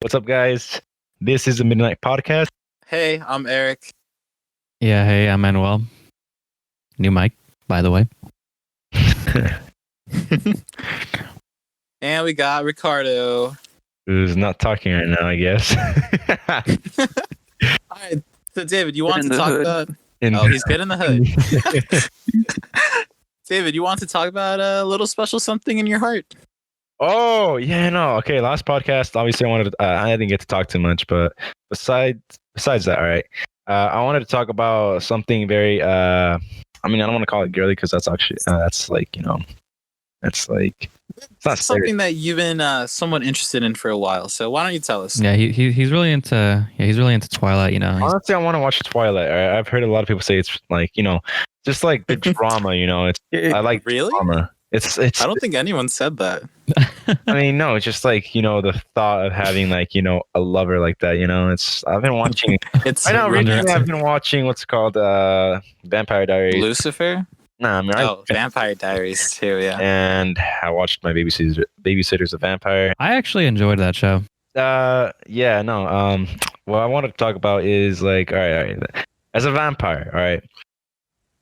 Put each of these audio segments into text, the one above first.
What's up, guys? This is the Midnight Podcast. Hey, I'm Eric. Yeah, hey, I'm Manuel. New mic, by the way. And we got Ricardo. Who's not talking right now, I guess. All right, so David, you want to the talk hood. about... Oh, he's good in the hood. David, you want to talk about a little special something in your heart? Oh, yeah, no. Okay, last podcast, obviously I didn't get to talk too much, but besides that, all right. I wanted to talk about something very, I don't want to call it girly because that's actually, that's like, it's like, it's not something that you've been somewhat interested in for a while. So why don't you tell us? Yeah, he's really into Twilight. Honestly, I want to watch Twilight. All right? I've heard a lot of people say it's like, just like the drama. I like really drama. It's. I don't think anyone said that. I mean, no, it's just like the thought of having like a lover like that. I've been watching. It's I know recently I've been watching what's called Vampire Diaries. Lucifer. Nah, I mean, Vampire Diaries too. Yeah. And I watched my Babysitter's a Vampire. I actually enjoyed that show. Yeah, no. What I wanted to talk about is like, all right. As a vampire, all right,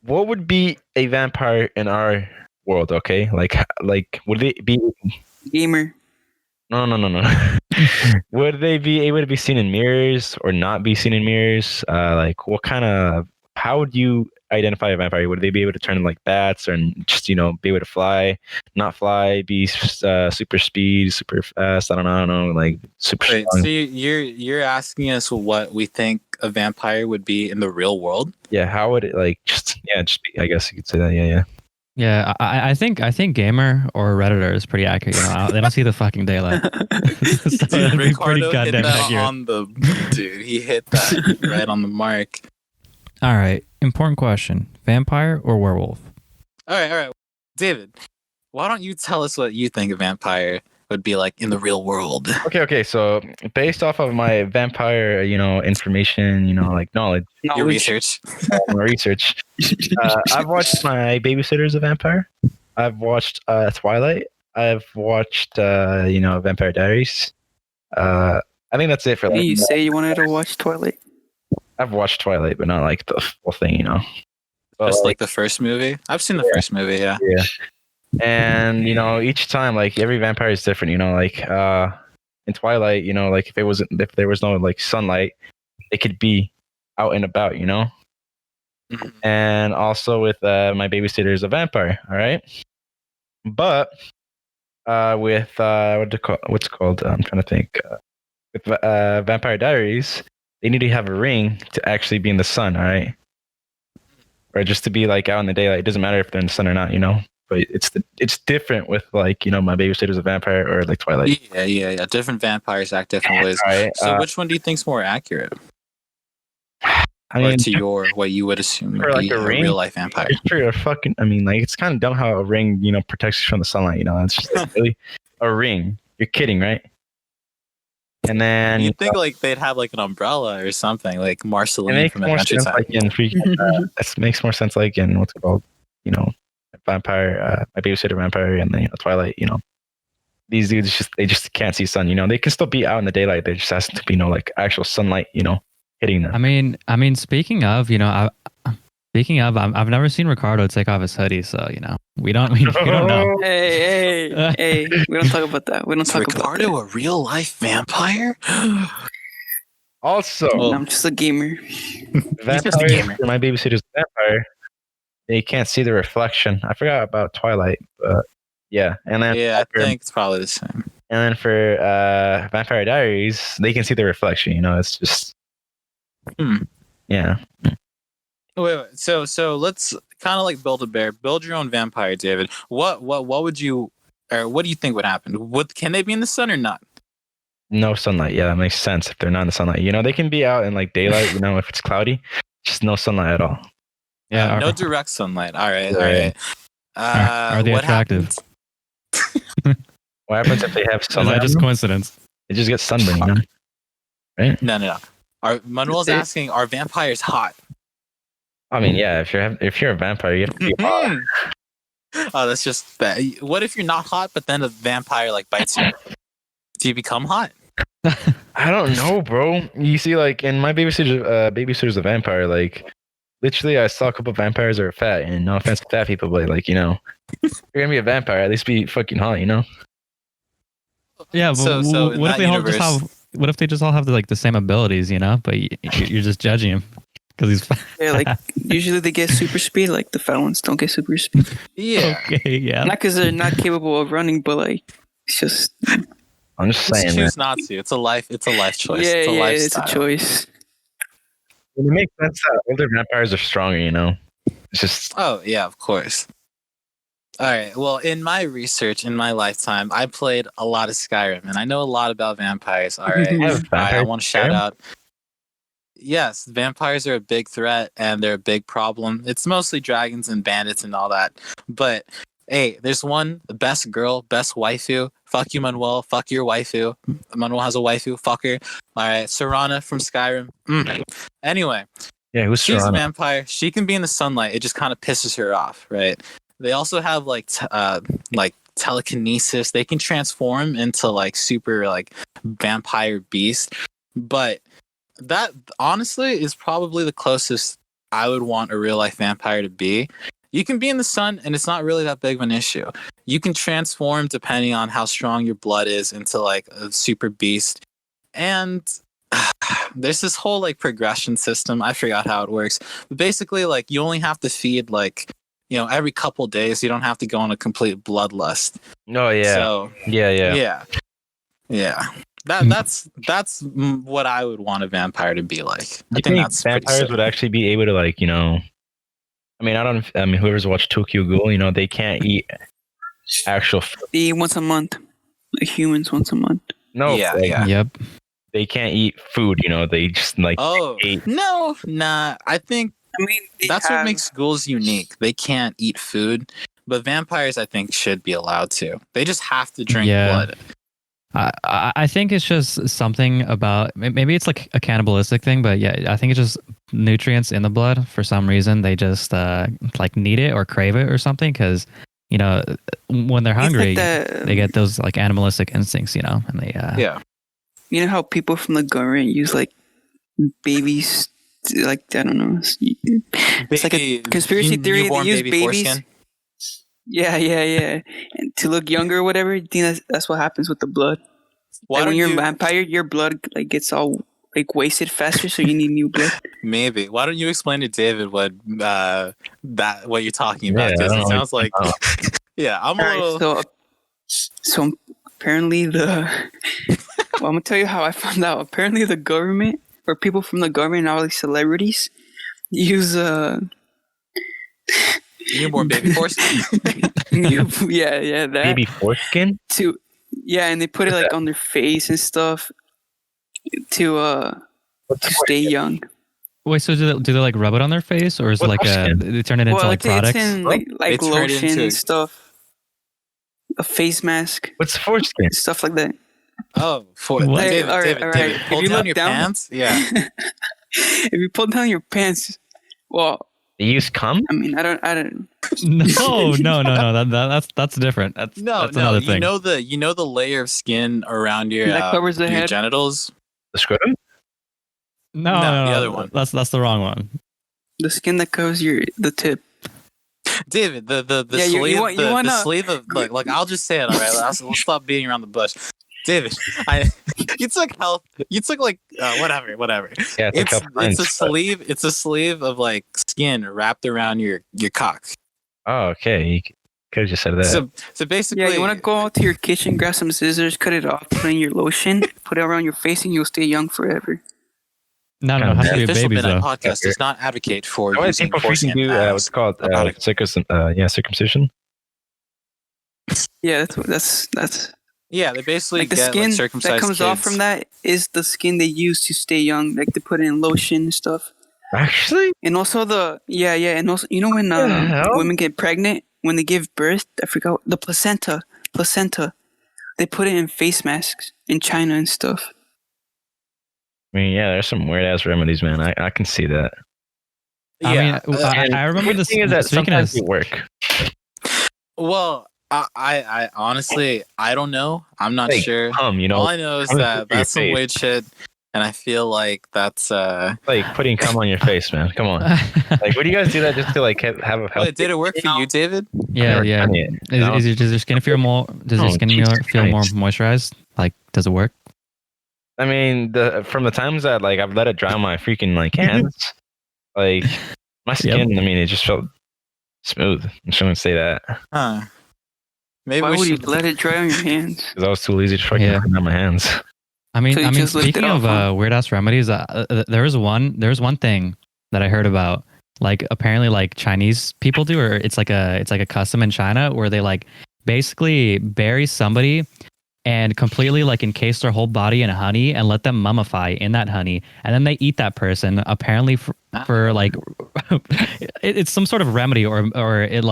what would be a vampire in our world? Okay, like would they be Gamer. No. Would they be able to be seen in mirrors or not be seen in mirrors? Like, how would you identify a vampire? Would they be able to turn like bats, or just be able to fly, not fly, be super speed, super fast? I don't know, like super Wait, strong. so you're asking us what we think a vampire would be in the real world? Yeah, how would it just be, I guess you could say that. Yeah. Yeah, I think gamer or redditor is pretty accurate. They don't see the fucking daylight. So Dude, it'd be Ricardo pretty hit goddamn that accurate. dude, he hit that right on the mark. All right, important question: vampire or werewolf? All right, David, why don't you tell us what you think a vampire would be like in the real world? Okay. So based off of my vampire, information, like knowledge, Your research. my research, I've watched my Babysitter's a Vampire. I've watched Twilight. I've watched Vampire Diaries. I think that's it for Did like. you say you wanted to watch Twilight? I've watched Twilight, but not like the full thing, But, Just like the first movie. I've seen the first movie, yeah. Yeah. And each time, like every vampire is different. Like in Twilight, like if there was no like sunlight, they could be out and about, Mhm. And also with my Babysitter is a Vampire. All right, but with what's it called? I'm trying to think. With Vampire Diaries, they need to have a ring to actually be in the sun. All right, or just to be like out in the daylight. It doesn't matter if they're in the sun or not. But it's different with like my Babysitter's a Vampire or like Twilight. Yeah. Different vampires act different ways. Right. So which one do you think's more accurate? I mean, or to what you would assume for would like be a a ring? real life vampire? it's true. It's kind of dumb how a ring, protects you from the sunlight. It's just like, really a ring. You're kidding, right? And then You'd think like they'd have like an umbrella or something, like it Marceline makes from more Adventure sense Time. like in it makes more sense like in what's it called, Vampire, my Babysitter Vampire, and then Twilight. These dudes they just can't see sun. They can still be out in the daylight. There just has to be no like actual sunlight. Hitting them. I mean, speaking of, I've never seen Ricardo take off his hoodie, so we don't know. Hey, we don't talk about that. We don't Is talk about Ricardo a real life vampire? Also, that. I'm just a gamer. just a gamer. My Babysitter's a Vampire. They can't see the reflection. I forgot about Twilight, but yeah. And then Yeah, I think it's probably the same. And then for Vampire Diaries, they can see the reflection. It's just. Yeah. Wait. So let's kind of like build your own vampire, David. What would you, or what do you think would happen? Can they be in the sun or not? No sunlight. Yeah, that makes sense. If they're not in the sunlight, they can be out in like daylight. If it's cloudy, just no sunlight at all. Yeah, no direct sunlight. All right. Are they attractive? What happens if they have Is sunlight? that just coincidence? They just get sunburned, right? No. Manuel's asking, are vampires hot? I mean, yeah. If you're a vampire, you have to be hot. Oh, that's just bad. What if you're not hot, but then a vampire like bites you? Do you become hot? I I don't know, bro. You see, like in my babysitter's a vampire. Like, literally, I saw a couple of vampires that are fat, and no offense to fat people, but like, you're gonna be a vampire, at least be fucking hot, Yeah, but So in what if that they all just universe- have? What if they just all have the same abilities, But you're just judging him because he's fat. Yeah, like usually they get super speed. Like the fat ones don't get super speed. Yeah. Okay, yeah. Not because they're not capable of running, but like it's just I'm just Just saying, choose not to. It's a life choice. yeah, it's a yeah, lifestyle. it's a choice. it makes sense that older vampires are stronger. It's just Oh yeah, of course. All right. Well, in my research, in my lifetime, I played a lot of Skyrim, and I know a lot about vampires. All right. You have All right, I vampires want to in shout Skyrim? out. Yes, vampires are a big threat, and they're a big problem. It's mostly dragons and bandits and all that. But hey, there's one, the best girl, best waifu. Fuck you, Manuel. Fuck your waifu. Manuel has a waifu. Fuck her. All right, Serana from Skyrim. Anyway. yeah. Who's She's a Serana? vampire. She can be in the sunlight. It just kind of pisses her off, right? They also have like telekinesis. They can transform into like super like vampire beast. But that honestly is probably the closest I would want a real life vampire to be. You can be in the sun and it's not really that big of an issue. You can transform depending on how strong your blood is into like a super beast. And there's this whole like progression system. I forgot how it works. But basically, like you only have to feed like, every couple days. You don't have to go on a complete bloodlust. Oh yeah, So yeah. yeah. That's what I would want a vampire to be like. I You think think that's pretty vampires sick. would actually be able to like I mean, whoever's watched Tokyo Ghoul, they can't eat actual food. They eat once a month. Like humans once a month. No, Yeah, like, yeah. Yep. they can't eat food. They just like Oh eat. no, nah. I think I mean, that's what makes ghouls unique. They can't eat food, but vampires, I think, should be allowed to. They just have to drink Yeah. blood. I think it's just something about maybe it's like a cannibalistic thing, but yeah, I think it's just nutrients in the blood for some reason. They just like need it or crave it or something because when they're hungry, they get those like animalistic instincts, and they Yeah. You know how people from the government use like babies, like I don't know. It's like a conspiracy theory. They Newborn use baby babies. foreskin. Yeah, and to look younger or whatever. You think that's what happens with the blood. Why Like when don't you're you? a vampire, your blood like gets all like wasted faster, so you need new blood. Maybe. Why don't you explain to David what you're talking about? Yeah, I Because don't it know. sounds like yeah. I'm a All little. right, so apparently well, I'm gonna tell you how I found out. Apparently, the government or people from the government, all these celebrities, use Newborn baby foreskin. yeah, that Baby foreskin. and they put it like on their face and stuff to stay young. Wait, so do they like rub it on their face, or is it What like question? they turn it into like it's products? in like They turn it lotion into- and stuff, a face mask, What's foreskin? stuff like that. Oh, What? David, All right, David, all right. David, If pull you down look your down- pants. Yeah. If you pull down your pants, well, They use cum? I mean, I don't. No. That's different. That's another thing. You know the layer of skin around your That covers the your head? genitals. The scrotum? No, the other one. That's the wrong one. The skin that covers the tip. David, the Yeah, you sleeve, want- the, you the wanna- sleeve of like I'll just say it. All right, let's stop beating around the bush. David, you took health. You took like whatever. Yeah, it's like It's a sleeve. It's a sleeve of like skin wrapped around your cock. Oh, okay. You could have just said that. So basically, Yeah, you want to go out to your kitchen, grab some scissors, cut it off, put in your lotion, put it around your face, and you'll stay young forever. No, it has to the be official babies Midnight though. Podcast does not advocate for Why using people freaking foreskin do as what's called a product. circumcision? Yeah, that's Yeah, they basically like the get skin like, that circumcised comes off kids. from that is the skin they use to stay young. Like they put it in lotion and stuff. Actually? And also and also when The hell? women get pregnant when they give birth, I forgot the placenta. They put it in face masks in China and stuff. I mean, yeah, there's some weird ass remedies, man. I can see that. I mean, Yeah, I remember The this. thing is that Speaking of, sometimes they work. well, I honestly, I don't know. I'm not Like, sure. cum, you know, All I know is cum is that good for your that's some face. weird shit, and I feel like that's Like putting cum on your face, man. Come on. Like, what do you guys do that just to like have a healthy? Wait, did it work for you, David? Yeah, never yeah. done it, you know? Does your skin feel more? Does your Oh, skin Jesus feel more Christ. moisturized? Like, does it work? I mean, from the times that like I've let it dry on my freaking like hands, like my skin. I mean, it just felt smooth. I shouldn't say that Huh. Maybe Why we would you should. let it dry on your hands? because I was too lazy to fucking Yeah. put it on my hands. I mean, So you just lift it speaking off, of huh? weird ass remedies, there's one thing that I heard about. Like, apparently, like Chinese people do, or it's like a custom in China where they like basically bury somebody and completely like encase their whole body in honey and let them mummify in that honey, and then they eat that person apparently for like it's some sort of remedy, or it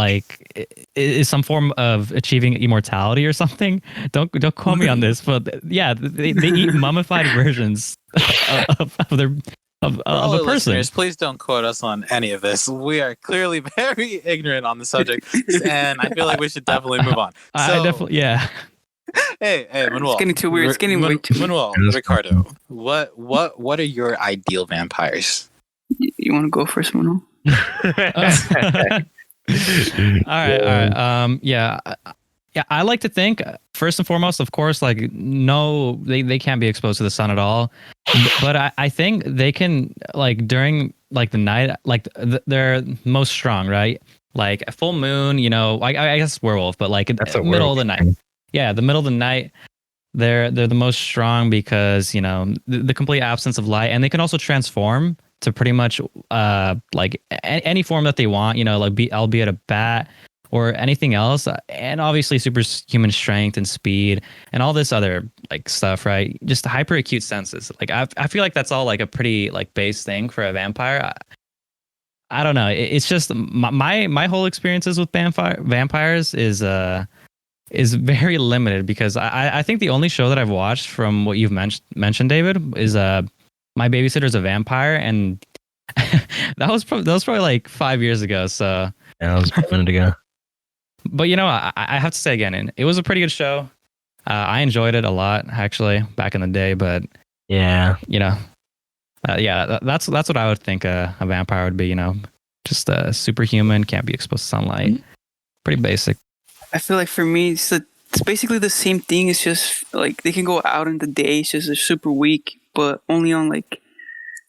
is some form of achieving immortality or something. Don't quote me on this, but yeah, they eat mummified versions of their of For all a our person. listeners, please don't quote us on any of this. We are clearly very ignorant on the subject, and I feel like we should definitely move on. I definitely, yeah. Hey, Manuel. It's getting too weird. It's getting way too. Manuel, That's Ricardo, what are your ideal vampires? You want to go first, Mano? All right. Yeah. I like to think first and foremost, of course, like no, they can't be exposed to the sun at all. But I think they can, like during like the night, like they're most strong, right? Like a full moon, you know. I guess werewolf, but like That's a middle of the werewolf. night. Yeah, the middle of the night. They're the most strong because, you know, the complete absence of light, and they can also transform to pretty much like any form that they want, you know, like albeit a bat or anything else, and obviously superhuman strength and speed and all this other like stuff, right? Just hyper acute senses. Like I feel like that's all like a pretty like base thing for a vampire. I don't know. It's just my whole experiences with vampires is very limited because I think the only show that I've watched from what you've mentioned, David, is My Babysitter's a Vampire, and that was probably like 5 years ago. So Yeah, that was a minute ago. but you know, I have to say again, and it was a pretty good show. I enjoyed it a lot actually back in the day, but Yeah. you know, yeah, that's what I would think a vampire would be. You know, just superhuman, can't be exposed to sunlight, pretty basic. I feel like for me, it's basically the same thing. It's just like they can go out in the day. It's just they're super weak, but only on like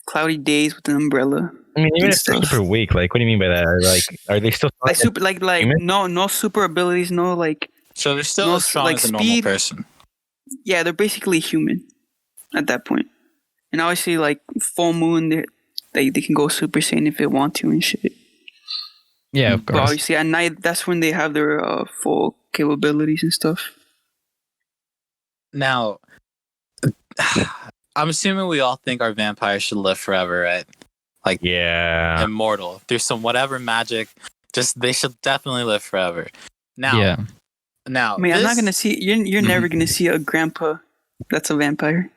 cloudy days with an umbrella. I mean, even and if they're stuff. super weak, like, what do you mean by that? Like, are they still Like super, like human? no super abilities, no like So they're still No, as strong like as a normal speed. person. yeah, they're basically human at that point. And obviously, like full moon, they can go super saiyan if they want to and shit. Yeah, of But course. obviously, at night, that's when they have their full capabilities and stuff. Now, I'm assuming we all think our vampires should live forever, right? Like Yeah. immortal through some whatever magic. Just they should definitely live forever. Now, Yeah. now, I mean, I'm not this- gonna see. You're never gonna see a grandpa that's a vampire.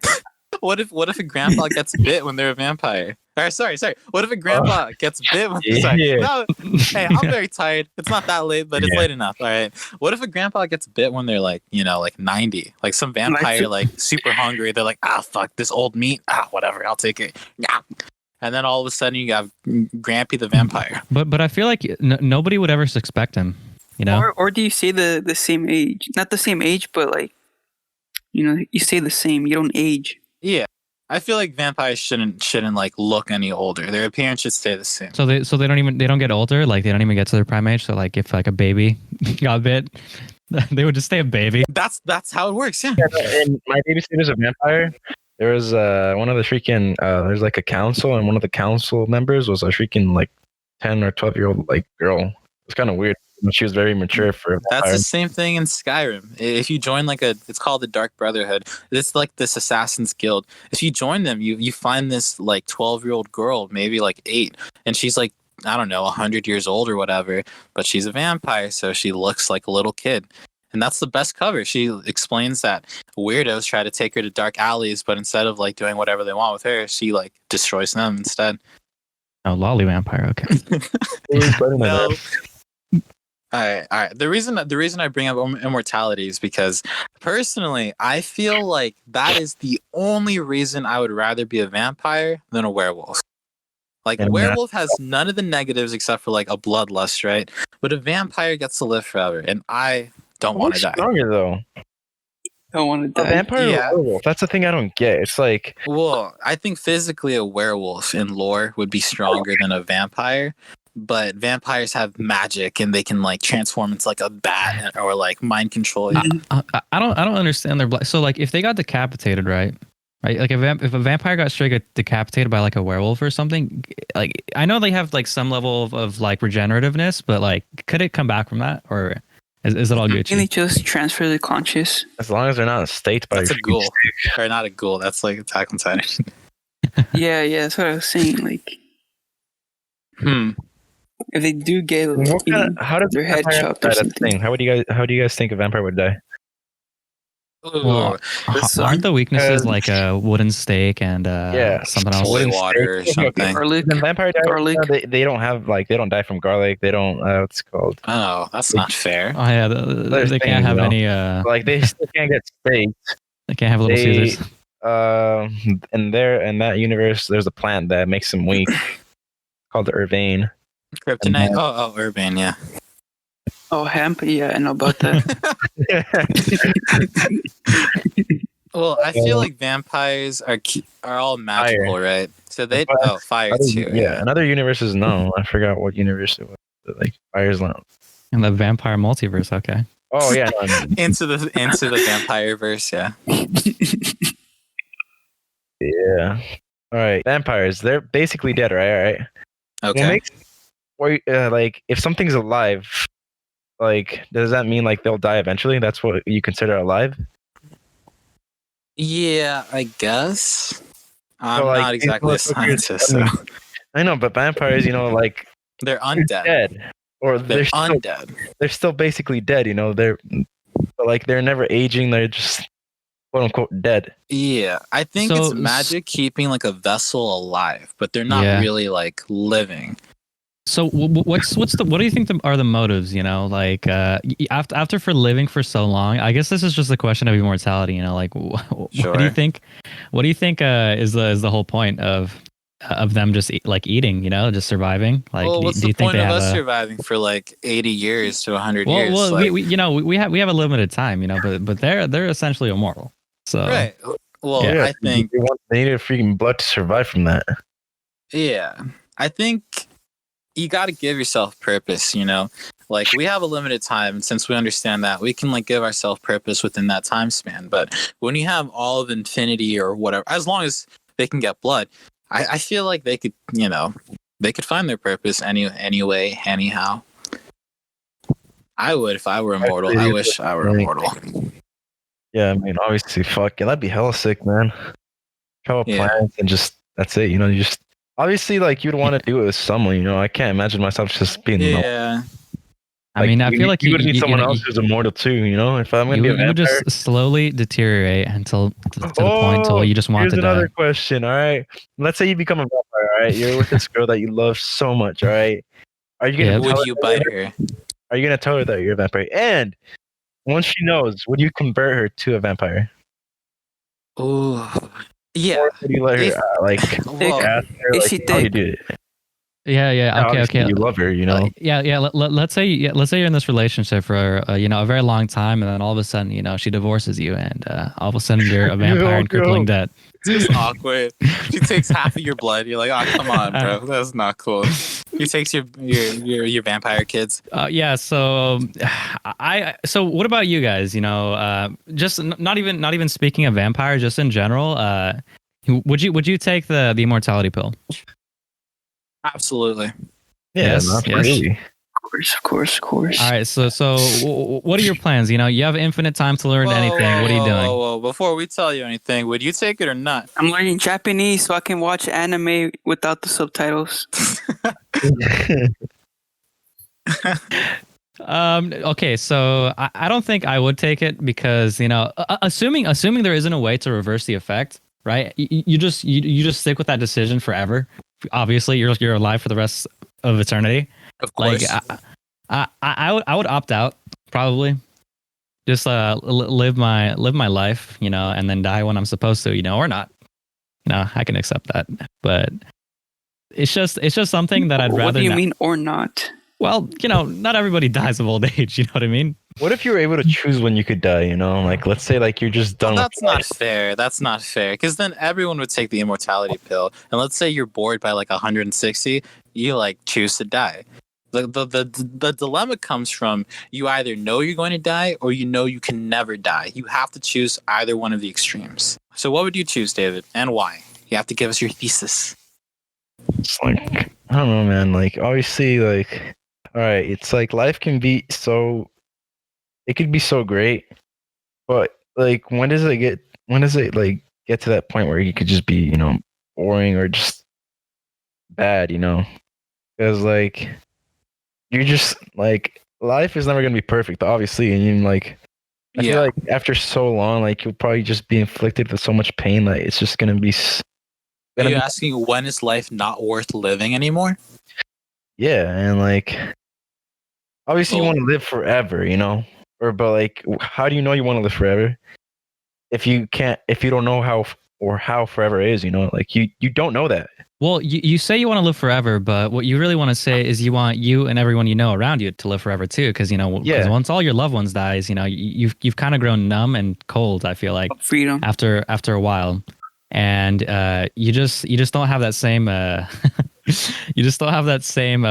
What if a grandpa gets bit when they're a vampire? Or sorry. What if a grandpa gets bit when sorry? Yeah. No, hey, I'm very tired. It's not that late, but it's Yeah. late enough. All right. What if a grandpa gets bit when they're like, you know, like 90? Like some vampire, like super hungry. They're like, fuck this old meat. Whatever, I'll take it. Yeah. And then all of a sudden you have Grampy the vampire. But I feel like nobody would ever suspect him. You know. Or do you say the same age? Not the same age, but like, you know, you stay the same. You don't age. Yeah. I feel like vampires shouldn't like look any older. Their appearance should stay the same. So they don't get older, like they don't even get to their prime age. So like if like a baby got bit, they would just stay a baby. That's how it works. Yeah. In My Babysitter's a Vampire, there was one of the freaking there's like a council, and one of the council members was a freaking like 10 or 12-year-old like girl. It's kind of weird. She was very mature for a That's vampire. the same thing in Skyrim. If you join like it's called the Dark Brotherhood. It's like this Assassin's Guild. If you join them, you find this like 12-year-old girl, maybe like 8, and she's like, I don't know, 100 years old or whatever, but she's a vampire, so she looks like a little kid. And that's the best cover. She explains that weirdos try to take her to dark alleys, but instead of like doing whatever they want with her, she like destroys them instead. Oh, lolly vampire. Okay. No. All right. The reason I bring up immortality is because personally, I feel like that is the only reason I would rather be a vampire than a werewolf. Like And werewolf has none of the negatives except for like a bloodlust, right? But a vampire gets to live forever, and I don't want what's to die. stronger though? Don't want to A die. vampire Yeah. or werewolf? That's the thing I don't get. It's like Well, I think physically a werewolf in lore would be stronger than a vampire, but vampires have magic and they can like transform into like a bat or like mind control you. I don't understand their so like if they got decapitated, right? Right, like if a vampire got straight decapitated by like a werewolf or something, like I know they have like some level of like regenerativeness, but like could it come back from that, or is it all Can they Gucci? just transfer the conscious? as long as they're not staked by That's a freaking ghoul. Or not a ghoul, that's like Attack on Titan. Yeah, that's what I was saying. Like, if they do get How does their head vampire chopped or die? That's the something. thing. How do you guys think a vampire would die? Well, This- aren't the weaknesses like a wooden stake and Yeah, something else? Holy Wooden water or stake. something. Garlic. When vampire die, Garlic. they don't have like they don't die from garlic. They don't what's it called? Oh, that's not fair. Oh yeah, There's they things, can't have you know. any. Like they still can't get staked. They can't have little They Caesars. in that universe, there's a plant that makes them weak called the Urbane. Kryptonite. Oh, Urbane, yeah. Oh, hemp. Yeah, I know about that. Well, I feel like vampires are all magical, right? So they fire too. Yeah, in other universes, no. I forgot what universe it was. But like fire's not. In the vampire multiverse, okay. Oh yeah, no, Into the vampire verse, yeah. yeah. All right, vampires. They're basically dead, right? All right. Okay. Like if something's alive, like does that mean like they'll die eventually? That's what you consider alive? Yeah, I guess. I'm So, like, not exactly a these motherfuckers- scientist, so I know, but vampires, like they're they're undead. dead, or They're still, undead. they're still basically dead. But like they're never aging. They're just quote unquote dead. Yeah, I think So- it's magic keeping like a vessel alive, but they're not Yeah. really like living. So what do you think are the motives? Like after for living for so long, I guess this is just a question of immortality. Like what do you Sure. think? What do you think is the whole point of them just eating? Just surviving. Like Well, what's do you the think point they of have us a surviving for like 80 years to 100 well, years? well like, we have a limited time, but they're essentially immortal. So right. Well, Yeah. I think they need a freaking blood to survive from that. yeah. I think you got to give yourself purpose, Like we have a limited time, and since we understand that, we can like give ourselves purpose within that time span. But when you have all of infinity or whatever, as long as they can get blood, I feel like they could, they could find their purpose anyway, anyhow. I would if I were immortal. I wish I were immortal. Yeah, I mean, obviously, fuck yeah, that'd be hella sick, man. Travel Yeah. planets and just that's it. You just obviously like you'd want to do it with someone. I can't imagine myself just being. Yeah. I mean, I feel like you would need someone know, else who's immortal too. If I'm gonna you be a would vampire, just slowly deteriorate until to the point until you just want here's to die. another question. All right, let's say you become a vampire. All right, you're with this girl that you love so much. All right, are you gonna Yeah. tell Would her you bite her? Are you gonna tell her that you're a vampire? And once she knows, would you convert her to a vampire? Ooh. Yeah. Or would you let her If- well, ask her Is like, she how you thick? do it? Yeah. Yeah, Okay. obviously Okay. You love her, Yeah. Let's say you're in this relationship for a very long time, and then all of a sudden, she divorces you, and all of a sudden you're a vampire and crippling debt. It's just awkward. She takes half of your blood. You're like, oh, come on, bro. That's not cool. She takes your vampire kids. Yeah. So, So what about you guys? Just not even speaking of vampire, just in general. Would you take the immortality pill? Absolutely. Yeah, Yes, not yes. really. Of course. All right. So what are your plans? You have infinite time to learn anything. What are you doing? Whoa. Before we tell you anything, would you take it or not? I'm learning Japanese so I can watch anime without the subtitles. Okay, so I don't think I would take it because assuming there isn't a way to reverse the effect, right? You just stick with that decision forever. Obviously, you're alive for the rest of eternity. Of course. I would opt out probably. Just live my life, and then die when I'm supposed to, or not. I can accept that, but it's just something that I'd rather. What do you not. mean or not? Well, not everybody dies of old age. You know what I mean? What if you were able to choose when you could die? Like, let's say like you're just done. Well, with that's not fair. That's not fair. Because then everyone would take the immortality pill, and let's say you're bored by like 160, you like choose to die. The dilemma comes from you either know you're going to die or you can never die. You have to choose either one of the extremes. So what would you choose, David, and why? You have to give us your thesis. It's like, I don't know, man. Like, obviously, like, all right, it's like life can be so, it could be so great, but like, when does it like get to that point where you could just be, boring or just bad, Because like, you're just like, life is never gonna be perfect, obviously, and I feel like after so long, like you'll probably just be inflicted with so much pain, like it's just gonna be. Are you asking when is life not worth living anymore? Yeah, and like, obviously you want to live forever, but like, how do you know you want to live forever if you don't know how forever is, like you don't know that. Well, you say you want to live forever, but what you really want to say is you want you and everyone you know around you to live forever too, because once all your loved ones dies, you've kind of grown numb and cold. I feel like freedom after a while, and you just don't have that same you just don't have that same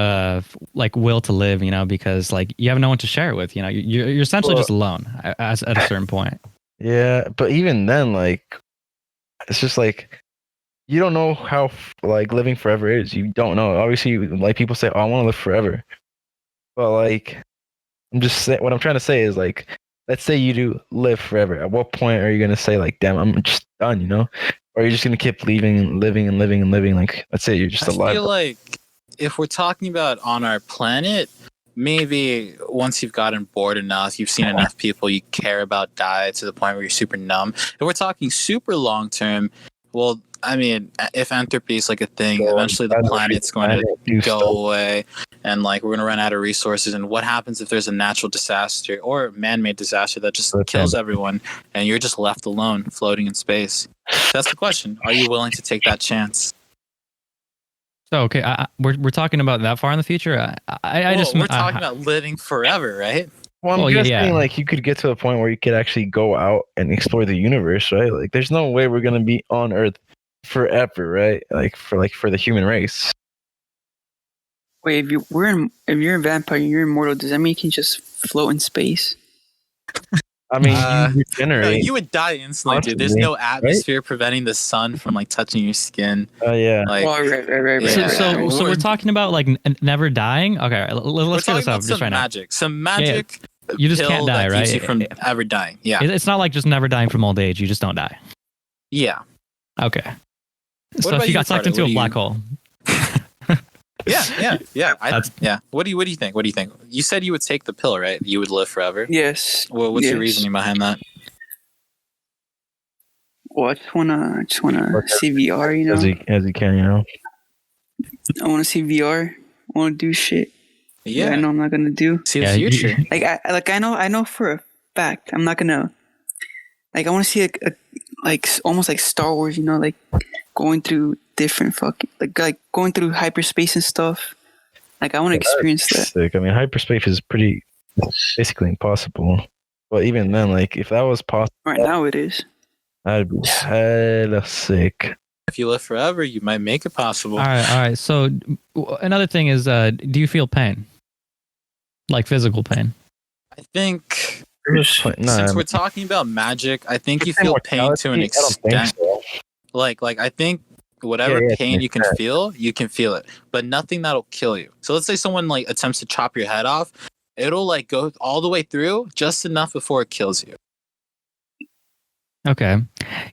like will to live, because like you have no one to share it with. You're essentially just alone at a certain point. Yeah, but even then, like, it's just like, you don't know how like living forever is. You don't know. Obviously, like people say, "Oh, I want to live forever," but like, what I'm trying to say is like, let's say you do live forever. At what point are you gonna say like, "Damn, I'm just done," Or are you just gonna keep living and living and living and living? Like, let's say you're just alive. I feel like if we're talking about on our planet, maybe once you've gotten bored enough, you've seen enough people you care about die to the point where you're super numb. If we're talking super long term, well, I mean, if entropy is like a thing, eventually the planet's going to go away, and like we're going to run out of resources. And what happens if there's a natural disaster or man-made disaster that just kills everyone, and you're just left alone, floating in space? That's the question. Are you willing to take that chance? So okay, we're talking about that far in the future. We're talking about living forever, right? Well, I'm guessing like you could get to a point where you could actually go out and explore the universe, right? Like, there's no way we're gonna be on Earth forever, right? Like for the human race. Wait, if you're a vampire, you're immortal. Does that mean you can just float in space? I mean, you regenerate. No, you would die instantly, dude. There's no atmosphere preventing the sun from like touching your skin. Oh yeah. Like, right. Yeah. So we're talking about like never dying. Okay, let's get this up just right now. Some magic. You just can't die, right? Keeps you from ever dying. Yeah. It's not like just never dying from old age. You just don't die. Yeah. Okay. So if you got sucked into a black hole. Yeah. What do you think? You said you would take the pill, right? You would live forever. Yes. Well, what's your reasoning behind that? Well, I just wanna see VR, as you can, I wanna see VR. I wanna do shit. Yeah, I know I'm not gonna do. See the future. I know for a fact I'm not gonna. Like, I want to see like almost like Star Wars, like going through different fucking like going through hyperspace and stuff. Like, I want to experience that. Sick. I mean, hyperspace is basically impossible. But even then, like, if that was possible, Right now it is. that'd be hella sick. If you live forever, you might make it possible. All right. So another thing is, do you feel pain? Like physical pain? I think since we're talking about magic, I think you feel pain to an extent. So. Like I think whatever pain you can feel it, but nothing that'll kill you. So let's say someone like attempts to chop your head off, it'll like go all the way through just enough before it kills you. Okay,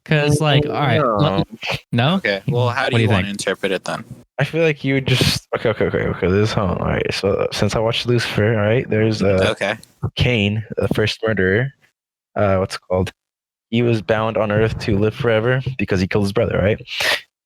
because like, all right, no. Okay, well, how do you want to interpret it then? I feel like you would just okay. This is how. All right, so since I watched Lucifer, all right, there's Cain, the first murderer. What's it called? He was bound on Earth to live forever because he killed his brother, right?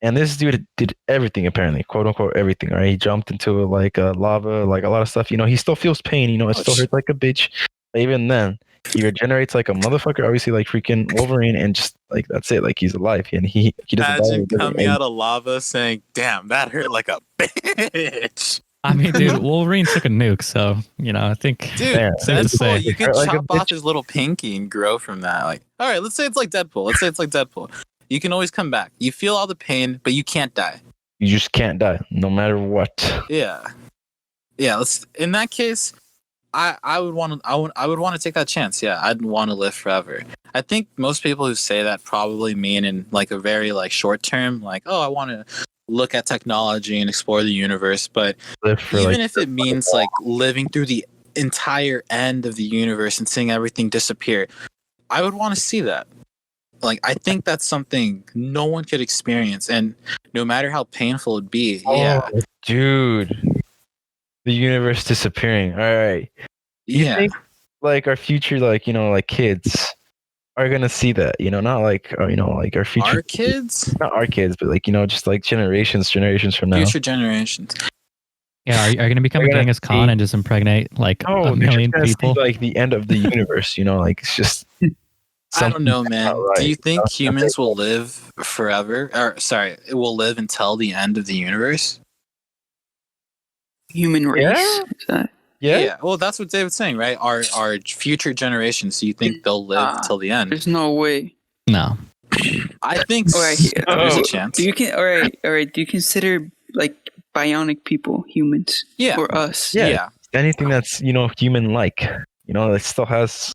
And this dude did everything apparently, quote unquote everything. Right? He jumped into like lava, like a lot of stuff. He still feels pain. It still hurts like a bitch. But even then, he regenerates like a motherfucker. Obviously, like freaking Wolverine, and just like that's it. Like he's alive, and he doesn't die. Imagine coming out of lava saying, "Damn, that hurt like a bitch." I mean, dude, Wolverine took a nuke, so I think. Dude, Damn, Deadpool, you could like chop off his little pinky and grow from that. Like, all right, let's say it's like Deadpool. You can always come back. You feel all the pain, but you can't die. You just can't die, no matter what. Yeah. In that case, I would want to take that chance. Yeah, I'd want to live forever. I think most people who say that probably mean in like a very like short term, like, oh, I want to look at technology and explore the universe. But even if it means like living through the entire end of the universe and seeing everything disappear, I would want to see that. Like, I think that's something no one could experience, and no matter how painful it'd be, yeah. Dude, the universe disappearing. All right. You think like our future, like like kids are gonna see that? Not like like our future. Our kids? Not our kids, but like just like generations from now. Future generations. Yeah, are you going to become a Genghis Khan and just impregnate like a million people? Like the end of the universe, like it's just. I don't know, man. Right. Do you think humans will live forever? Or sorry, it will live until the end of the universe? Human race? Yeah. Well, that's what David's saying, right? Our future generations. Do you think they'll live until the end? There's no way. No. I think there's a chance. Do you consider like bionic people humans? Yeah. Or us? Yeah. Anything that's human like. That still has.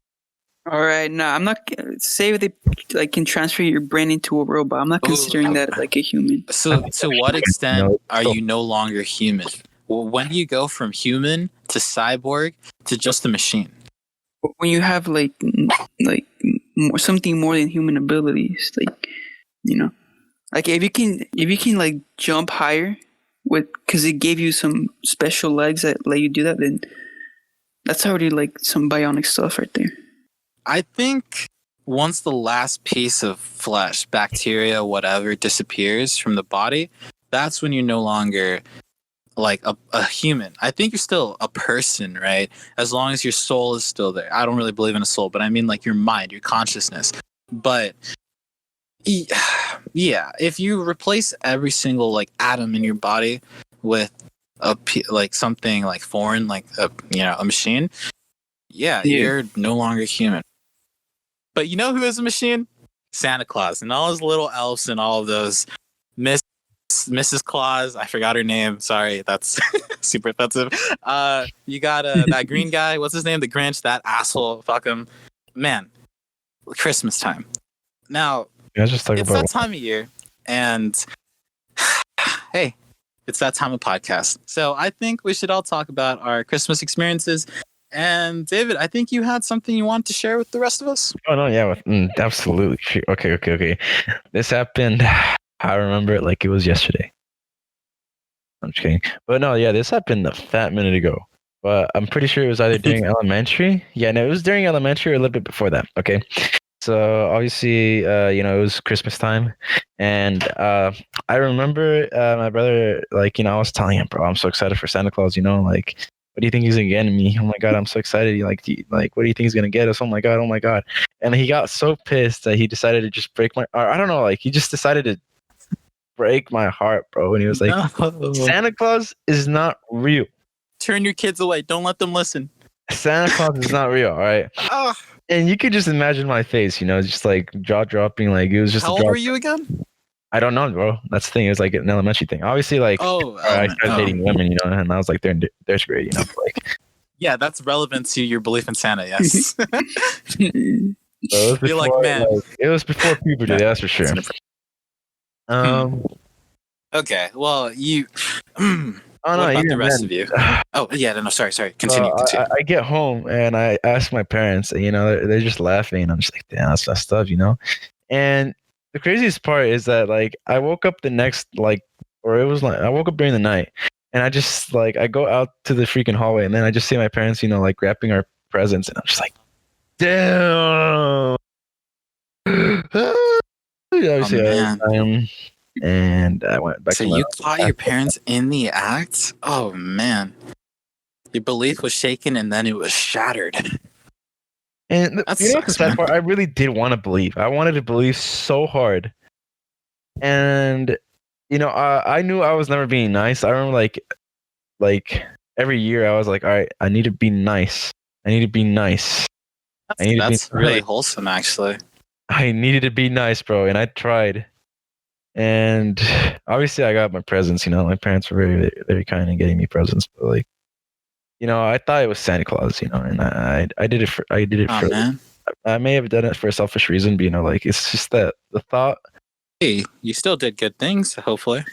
All right, no, I'm not. Say they like can transfer your brain into a robot. I'm not considering that like a human. So, to what extent are you no longer human? Well, when do you go from human to cyborg to just a machine? When you have like something more than human abilities, like like if you can like jump higher because it gave you some special legs that let you do that, then that's already like some bionic stuff right there. I think once the last piece of flesh, bacteria, whatever, disappears from the body, that's when you're no longer like a human. I think you're still a person, right? As long as your soul is still there. I don't really believe in a soul, but I mean like your mind, your consciousness. But yeah, if you replace every single like atom in your body with like something like foreign, like a machine, you're no longer human. But you know who is a machine? Santa Claus and all his little elves and all of those. Mrs. Claus, I forgot her name. Sorry, that's super offensive. You got that green guy. What's his name? The Grinch. That asshole. Fuck him. Man, Christmas time. Now, it's that time of year, and hey, it's that time of podcast. So I think we should all talk about our Christmas experiences. And David, I think you had something you wanted to share with the rest of us. Oh no, yeah, absolutely. Okay. This happened. I remember it like it was yesterday. I'm just kidding, but no, yeah, this happened a fat minute ago. But I'm pretty sure it was either during elementary. Yeah, no, it was during elementary or a little bit before that. Okay, so obviously, it was Christmas time, and I remember my brother, like, I was telling him, bro, I'm so excited for Santa Claus. Like. What do you think he's gonna get me? Oh my god, I'm so excited. What do you think he's gonna get us? Oh my god. And he got so pissed that he decided to just break my I don't know, like he just decided to break my heart, bro. And he was like, no. Santa Claus is not real. Turn your kids away. Don't let them listen. Santa Claus is not real, all right? And you could just imagine my face, just like jaw dropping, like it was just How old were you again? I don't know, bro. That's the thing. It was like an elementary thing. Obviously, like I started dating women, and I was like, they're in third grade, like. Yeah, that's relevant to your belief in Santa. Yes. So you're like, man, it was before puberty. That's for sure. Okay. Well, you. Oh what no, about the rest of you? Oh yeah, no, sorry. Continue. I get home and I ask my parents. They're just laughing. I'm just like, damn, that's messed up, And the craziest part is that like I woke up the next I woke up during the night and I just like I go out to the freaking hallway and then I just see my parents, like wrapping our presents and I'm just like, damn. Obviously, and I went back So to my you caught your parents in the act? Oh man. Your belief was shaken and then it was shattered. And That you know what the sucks, sad man. part? I really did want to believe. I wanted to believe so hard, and I knew I was never being nice. I remember like every year I was like, all right, I need to be nice. I need to be nice. I need to be That's really wholesome, actually. I needed to be nice, bro, and I tried. And obviously, I got my presents. My parents were very, very, very kind in getting me presents. But like, I thought it was Santa Claus. And I did it for Oh man. I may have done it for a selfish reason, but like, it's just that the thought. Hey, you still did good things, hopefully.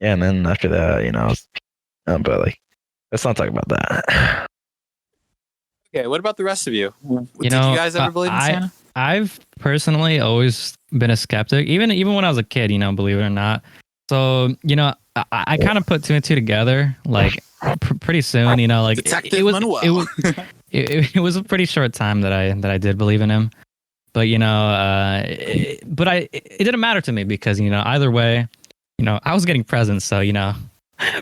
Yeah, and then after that, but like, let's not talk about that. Okay, what about the rest of you? Did you know, guys ever believe in Santa? I've personally always been a skeptic, even when I was a kid. Believe it or not. So I kind of put two and two together, like pretty soon. Like Detective Manuel. It was a pretty short time that I did believe in him, but it didn't matter to me because either way, I was getting presents, so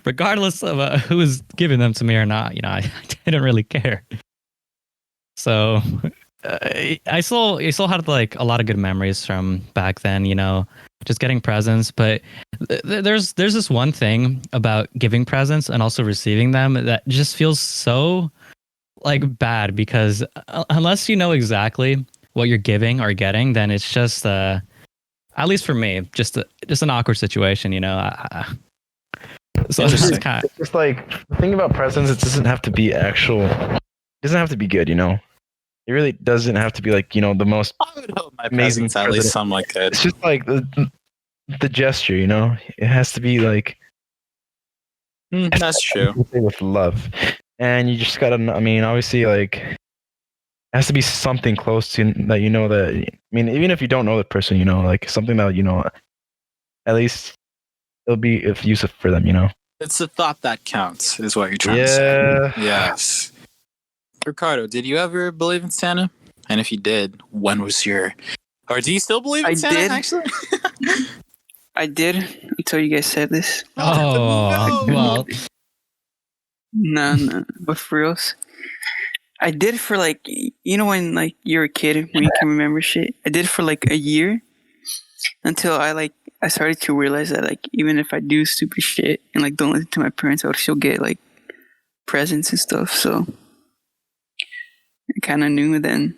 regardless of who was giving them to me or not, I didn't really care. So I still had like a lot of good memories from back then, just getting presents. But there's this one thing about giving presents and also receiving them that just feels so like bad because unless you know exactly what you're giving or getting, then it's just at least for me, just an awkward situation, So it's just like the thing about presents, it doesn't have to be actual. It doesn't have to be good, It really doesn't have to be like the most I would hope my amazing presents at least somewhat good. It's just like the gesture, It has to be like that's true. with love, and you just gotta. I mean, obviously, like it has to be something close to that. That. I mean, even if you don't know the person, like something that at least it'll be of use for them. It's the thought that counts, is what you're trying to say. Yeah. Yes. Ricardo, did you ever believe in Santa? And if you did, when was your... Or do you still believe in Santa, did. actually? I did until you guys said this. Oh, no. well. No. But for reals, I did for like, when like you're a kid when you can remember shit. I did for like a year until I started to realize that like even if I do stupid shit and like don't listen to my parents, I would still get like presents and stuff. So I kind of knew. Then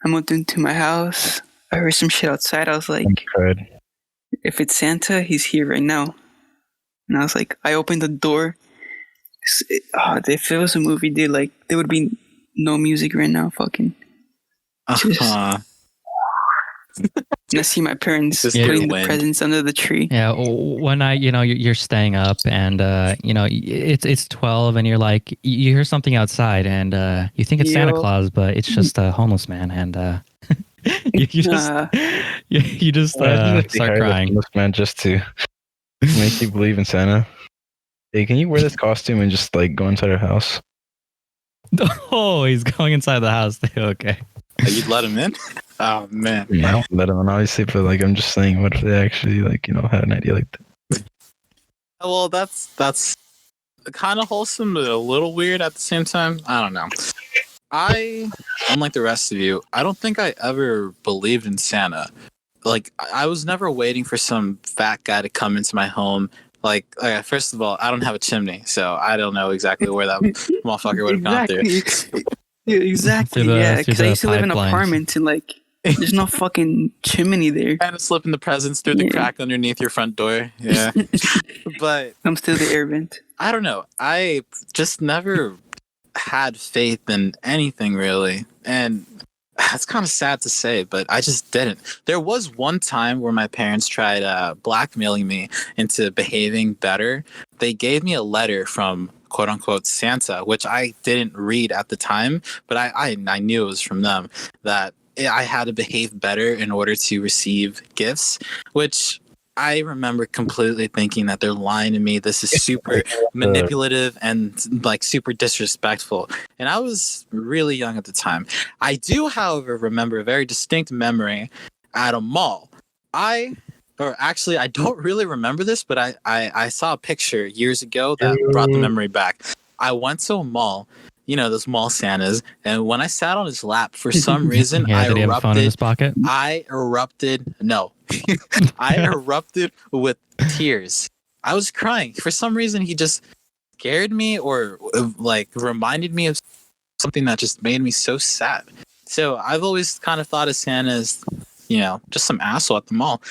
I moved into my house. I heard some shit outside. I was like, if it's Santa, he's here right now. And I was like, I opened the door. If it was a movie, dude, like there would be no music right now. Fucking. And I see my parents putting the presents under the tree. Yeah, one night, you're staying up and it's 12 and you're like you hear something outside and you think it's Santa Claus, but it's just a homeless man and you just start crying. Homeless man just to make you believe in Santa. Hey, can you wear this costume and just like go inside our house? Oh, he's going inside the house. Okay. You'd let him in? Oh man. I don't let him in, obviously, but like I'm just saying, what if they actually like had an idea like that? Well, that's kind of wholesome, but a little weird at the same time. I don't know. Unlike the rest of you, I don't think I ever believed in Santa. Like I was never waiting for some fat guy to come into my home. Like first of all, I don't have a chimney, so I don't know exactly where that motherfucker would have gone through. Yeah, exactly. Yeah, because I used to live in apartments and like there's no fucking chimney there. Kind of slipping the presents through the crack underneath your front door. Yeah, but I'm still the air vent. I don't know. I just never had faith in anything really, and that's kind of sad to say, but I just didn't. There was one time where my parents tried blackmailing me into behaving better. They gave me a letter from quote unquote Santa, which I didn't read at the time, but I knew it was from them, that I had to behave better in order to receive gifts, which I remember completely thinking that they're lying to me. This is super manipulative and like super disrespectful. And I was really young at the time. I do, however, remember a very distinct memory at a mall. I or actually, I don't really remember this, but I saw a picture years ago that brought the memory back. I went to a mall, those mall Santas, and when I sat on his lap, for some reason, Yeah, did he have a phone in his pocket? I erupted. No, I erupted with tears. I was crying. For some reason, he just scared me or like reminded me of something that just made me so sad. So I've always kind of thought of Santa as, just some asshole at the mall.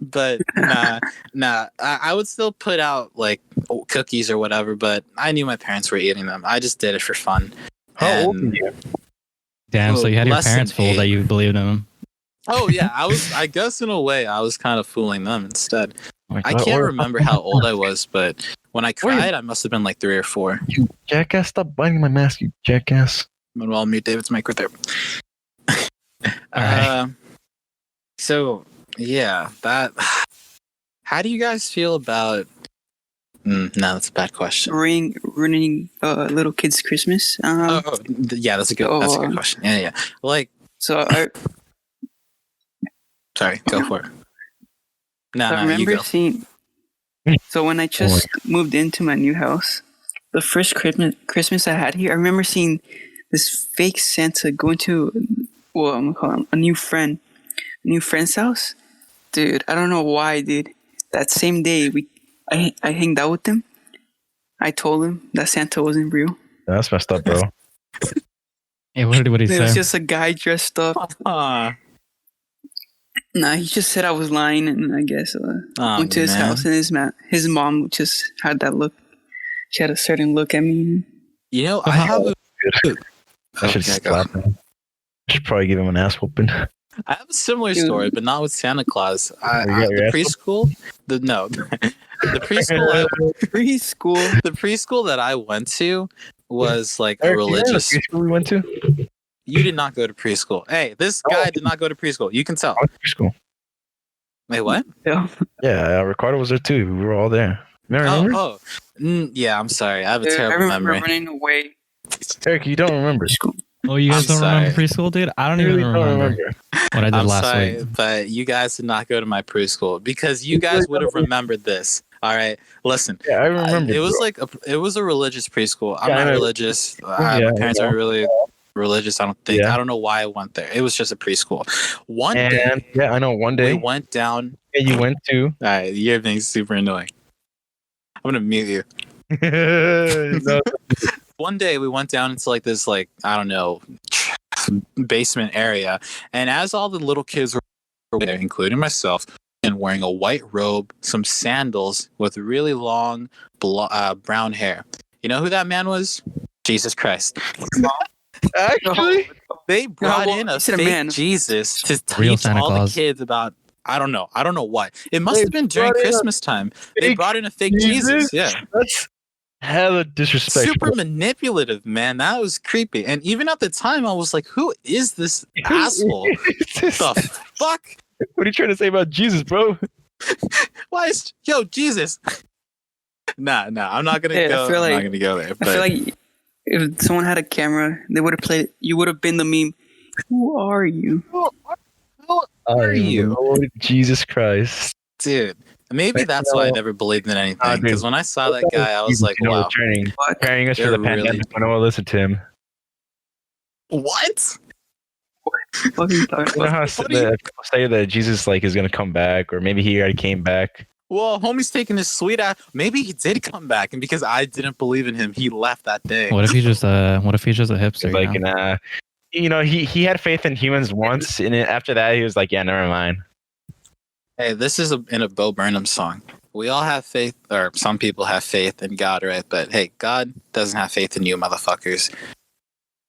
But nah, I would still put out like cookies or whatever, but I knew my parents were eating them. I just did it for fun. How old are you? Damn, so you had your parents fooled that you believed in them. Oh yeah, I guess in a way I was kind of fooling them instead. Oh I can't remember how old I was, but when I cried, I must have been like 3 or 4. You jackass! Stop biting my mask, you jackass! I'm gonna mute David's mic right there. Alright. So yeah, that. How do you guys feel about? No, that's a bad question. Ruining little kids' Christmas. Yeah, that's a good question. Yeah. Like, so sorry, go for it. No, I remember seeing. So when I just moved into my new house, the first Christmas I had here, I remember seeing this fake Santa going to, I'm gonna call him a new friend's house. Dude, I don't know why, dude. That same day, I hanged out with him. I told him that Santa wasn't real. That's messed up, bro. Hey, what did he say? It was just a guy dressed up. Nah, he just said I was lying, and I guess went to his house, and his mom just had that look. She had a certain look at me. I have. I should slap him. I should probably give him an ass whooping. I have a similar story, but not with Santa Claus. The preschool that I went to was like a religious. The preschool we went to? You did not go to preschool. Hey, this guy did not go to preschool. You can tell. I went to preschool. Wait, what? Yeah, Ricardo was there too. We were all there. Remember? Yeah, I'm sorry. I have a terrible memory. Running away. Eric, you don't remember. Oh, you guys don't remember preschool, dude? I don't even remember what I did last week. But you guys did not go to my preschool because you guys would have remembered this. All right, listen. Yeah, I remember. It was it was a religious preschool. I'm not religious. My parents aren't really religious. I don't think. I don't know why I went there. It was just a preschool. One day. Yeah, I know. One day we went down. Yeah, you went to. All right, you're being super annoying. I'm gonna mute you. No. One day we went down into like this, like, I don't know, basement area, and as all the little kids were there, including myself, and wearing a white robe, some sandals with really long brown hair. You know who that man was? Jesus Christ. Actually, they brought in a fake Jesus to teach all the kids about. I don't know what. It must have been during Christmas time. They brought in a fake Jesus. Yeah. That's hella disrespectful. Super manipulative, man. That was creepy. And even at the time, I was like, who is this asshole? The fuck? What are you trying to say about Jesus, bro? Why is... Yo, Jesus. Nah, I'm not going to go. I'm not going to go there. But... I feel like if someone had a camera, they would have played... You would have been the meme. Who are you? Who are you? Lord Jesus Christ. Dude. Maybe that's why I never believed in anything. Because when I saw that guy, I was like, wow. Preparing us for the pandemic. I don't want to listen to him. What? You know how people say that Jesus is going to come back, or maybe he already came back. Well, homie's taking his sweet ass. Maybe he did come back, and because I didn't believe in him, he left that day. What if he's just a hipster? Like, he had faith in humans once, and after that, he was like, yeah, never mind. Hey, this is in a Bo Burnham song. We all have faith, or some people have faith in God, right? But hey, God doesn't have faith in you, motherfuckers.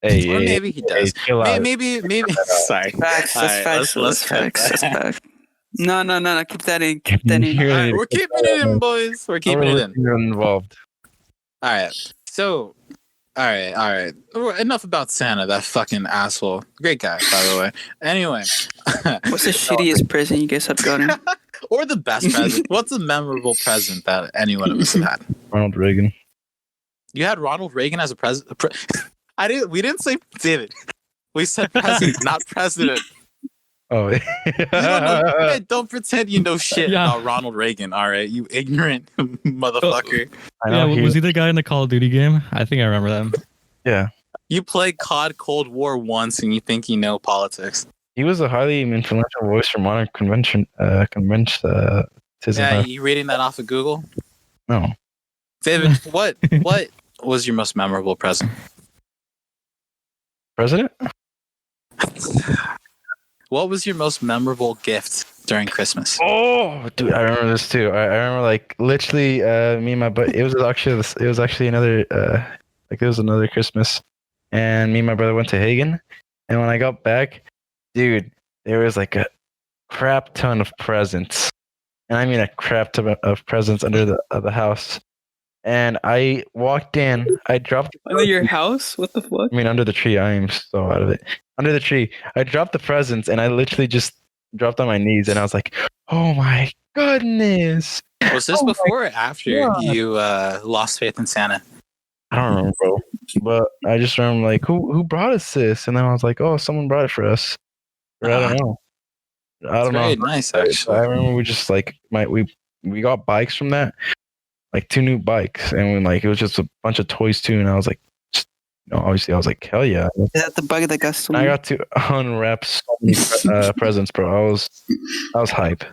Hey, or maybe he does. Maybe. Sorry. Facts. That's facts. That's facts. No. Keep that in. All right, we're keeping it in, boys. We're keeping it in. You're involved. All right. So, all right. Enough about Santa, that fucking asshole. Great guy, by the way. Anyway. What's the shittiest present you guys have gotten? Or the best present? What's a memorable present that any one of us have had? Ronald Reagan. You had Ronald Reagan as a president? We didn't say David. We said president, not president. Oh, You don't know. Hey, don't pretend you know shit Yeah. about Ronald Reagan. All right, you ignorant motherfucker. I Yeah, know was he the guy in the Call of Duty game? I think I remember them. Yeah, You played COD Cold War once, and you think you know politics. he was a highly influential voice for modern Yeah, you reading that off of Google? No, David, what was your most memorable present? president. What was your most memorable gift during Christmas? Oh, dude, I remember this too. I remember like literally, me and my buddy. It was actually another like it was another Christmas, and me and my brother went to Hagen, and when I got back, dude, there was like a crap ton of presents, and I mean a crap ton of presents under the house. And I walked in, I dropped. Under your house? What the fuck? I mean, under the tree. I am so out of it. Under the tree, I dropped the presents, and I literally just dropped on my knees, and I was like, "Oh my goodness!" Was this Oh my before or after God. you lost faith in Santa? I don't remember, bro. But I just remember like, who brought us this? And then I was like, oh, someone brought it for us. Or I don't know. I don't Very know. nice, I actually. remember we just like we got bikes from that, like 2 new bikes, and when like it was just a bunch of toys too. And I was like, obviously I was like, hell yeah! Is that the bug that got And stolen? I got to unwrap so many presents, bro. I was hype.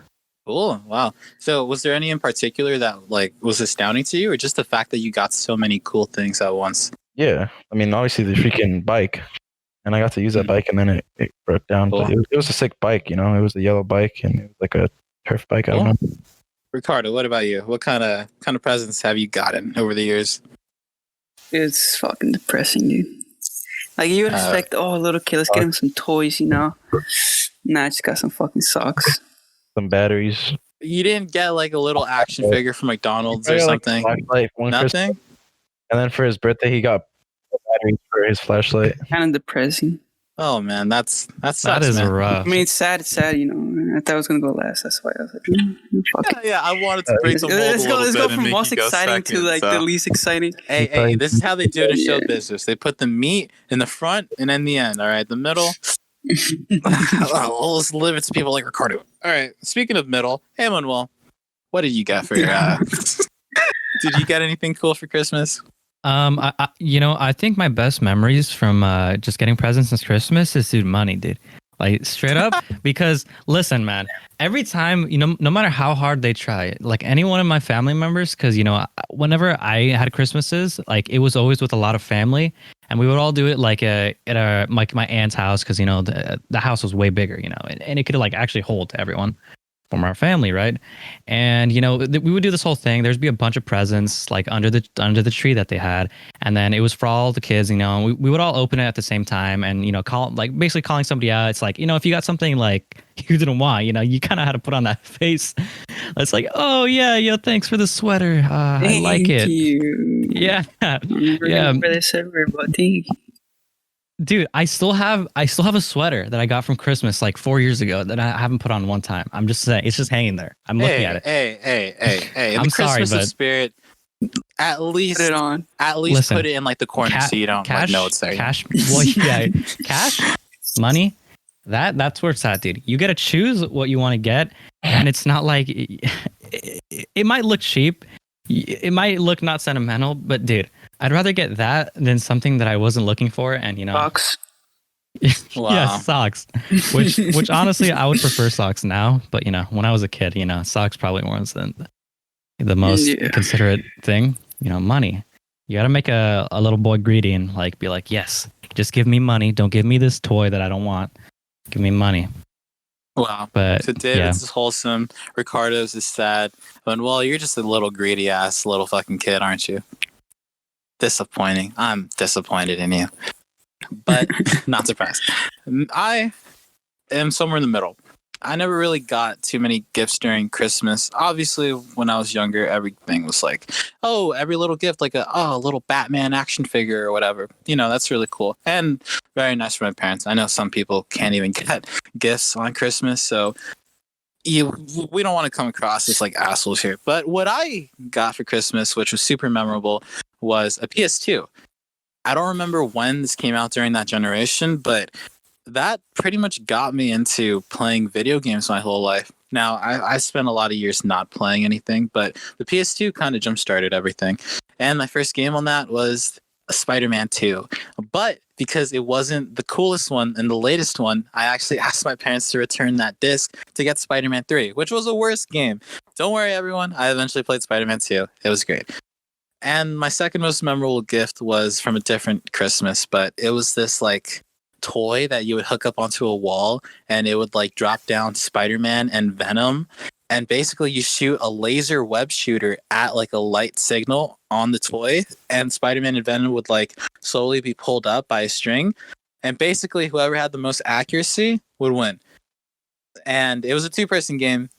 Cool. Wow. So, was there any in particular that like was astounding to you, or just the fact that you got so many cool things at once? Yeah, I mean, obviously the freaking bike, and I got to use that bike, and then it broke down. Cool. But it was a sick bike, you know. It was a yellow bike, and it was like a turf bike. I don't know. Ricardo, what about you? What kind of presents have you gotten over the years? It's fucking depressing, dude. Like you would expect, oh, little kid, let's get him some toys, you know. Nah, I just got some fucking socks. Some batteries. You didn't get like a little action figure from McDonald's or He got, like, something? flashlight one Christmas, Nothing? and then for his birthday, he got batteries for his flashlight. Kind of depressing. Oh man, that sucks, That is man. rough. I mean, it's sad, you know. I thought it was gonna go last. That's why I was like, fuck it. Yeah, I wanted to break the mold Let's a go. little Let's bit go and from make most you go exciting to second, like so. the least exciting. Hey, this is how they do it in show Yeah. business. They put the meat in the front and in the end. All right, the middle. Let's live it to people like Ricardo. All right. Speaking of middle, hey Manuel, what did you get for your? Did you get anything cool for Christmas? I think my best memories from just getting presents this Christmas is dude money, dude. Like straight up, because listen, man, every time, no matter how hard they try, like any one of my family members, because whenever I had Christmases, like it was always with a lot of family, and we would all do it like at my aunt's house, because the house was way bigger, and it could like actually hold everyone from our family, right? And we would do this whole thing. There'd be a bunch of presents like under the tree that they had, and then it was for all the kids. And we would all open it at the same time, and basically calling somebody out. It's like, if you got something like you didn't want, you kind of had to put on that face. It's like, oh yeah, thanks for the sweater. I like it. Thank you. Yeah, Yeah. For this ever, but thank you. dude, I still have a sweater that I got from Christmas like 4 years ago that I haven't put on one time. I'm just saying, it's just hanging there. I'm looking at it. Hey. In I'm the sorry, Christmas but spirit, at least Put it on. Listen, put it in like the corner so you don't like know it's there. Cash, well, yeah, cash, money. That's where it's at, dude. You got to choose what you want to get, and it's not like it might look cheap, it might look not sentimental, but dude, I'd rather get that than something that I wasn't looking for, and Box. Wow. Yeah, socks. Which honestly, I would prefer socks now, but when I was a kid, socks probably weren't the most considerate thing. Money. You gotta make a little boy greedy and like be like, yes, just give me money. Don't give me this toy that I don't want. Give me money. Wow. But so David's is wholesome. Ricardo's is sad. Well, you're just a little greedy ass little fucking kid, aren't you? Disappointing. I'm disappointed in you. But not surprised. I am somewhere in the middle. I never really got too many gifts during Christmas. Obviously, when I was younger, everything was like, oh, every little gift, like a little Batman action figure or whatever. That's really cool. And very nice for my parents. I know some people can't even get gifts on Christmas, so we don't want to come across as like assholes here. But what I got for Christmas, which was super memorable, was a PS2. I don't remember when this came out during that generation, but that pretty much got me into playing video games my whole life. Now, I spent a lot of years not playing anything, but the PS2 kind of jump started everything. And my first game on that was Spider-Man 2. But because it wasn't the coolest one and the latest one, I actually asked my parents to return that disc to get Spider-Man 3, which was a worse game. Don't worry, everyone. I eventually played Spider-Man 2. It was great. And my second most memorable gift was from a different Christmas, but it was this like toy that you would hook up onto a wall and it would like drop down Spider-Man and Venom. And basically you shoot a laser web shooter at like a light signal on the toy, and Spider-Man and Venom would like slowly be pulled up by a string. And basically whoever had the most accuracy would win. And it was a 2-person game,